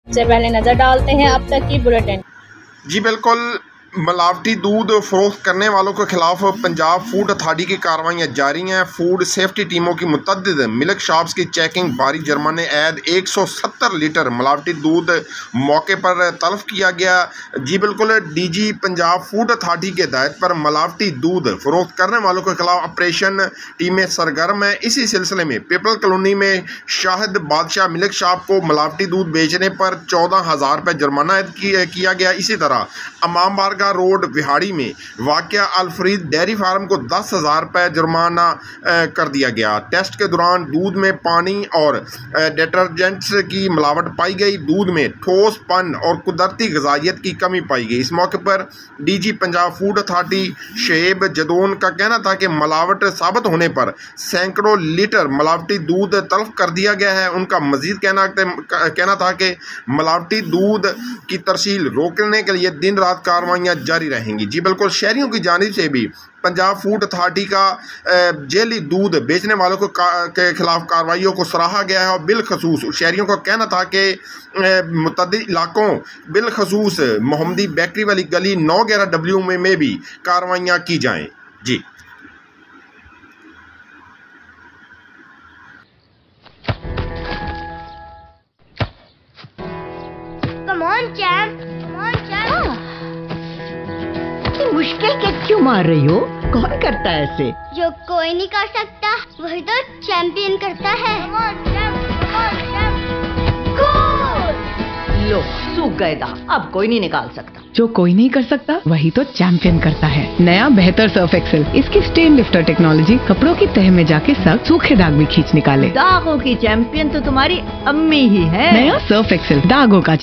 से पहले नजर डालते हैं अब तक की बुलेटिन। जी बिल्कुल, मिलावटी दूध फरोख्त करने वालों के खिलाफ पंजाब फूड अथॉरिटी की कार्रवाइयाँ जारी हैं। फूड सेफ्टी टीमों की मुतअद्दिद मिल्क शॉप्स की चेकिंग, भारी जुर्माने ऐद 170 लीटर मिलावटी दूध मौके पर तलब किया गया। जी बिल्कुल, डीजी पंजाब फूड अथॉरिटी के हिदायत पर मिलावटी दूध फरोख्त करने वालों के खिलाफ ऑपरेशन टीमें सरगर्म हैं। इसी सिलसिले में पीपल कॉलोनी में शाहिद बादशाह मिल्क शॉप को मिलावटी दूध बेचने पर 14,000 रुपये जुर्माना किया गया। इसी तरह अमाम बारगाह रोड विहाड़ी में वाक़या अलफरीद डेयरी फार्म को 10,000 रुपये जुर्माना कर दिया गया। टेस्ट के दौरान दूध में पानी और डिटर्जेंट्स की मिलावट पाई गई। दूध में ठोसपन और कुदरती ग़िज़ाइयत की कमी पाई गई। इस मौके पर डीजी पंजाब फूड अथॉरिटी शेब जदोन का कहना था कि मिलावट साबित होने पर सैकड़ों लीटर मिलावटी दूध तलब कर दिया गया है। उनका मज़ीद कहना था कि मिलावटी दूध की तरसील रोकने के लिए दिन रात कार्रवाइयाँ जारी रहेंगी। जी बिल्कुल, शहरियों की जानिब से भी पंजाब फूड अथॉरिटी का जेली दूध बेचने वालों के खिलाफ कार्रवाइयों को सराहा गया है और बिलखसूस शहरियों का कहना था कि मुतअद्दिद इलाकों बिलखसूस मोहम्मदी बेकरी वाली गली 911W में भी कार्रवाइयाँ की जाएँ। जी मुश्किल के क्यों मार रही हो? कौन करता है ऐसे? जो कोई नहीं कर सकता वही तो चैंपियन करता है। लो, सूख गए दाग, अब कोई नहीं निकाल सकता। जो कोई नहीं कर सकता वही तो चैंपियन करता है। नया बेहतर सर्फ एक्सेल, इसकी स्टेन लिफ्टर टेक्नोलॉजी कपड़ों की तह में जाके सख्त सूखे दाग भी खींच निकाले। दागों की चैंपियन तो तुम्हारी अम्मी ही है। नया सर्फ एक्सेल, दागों का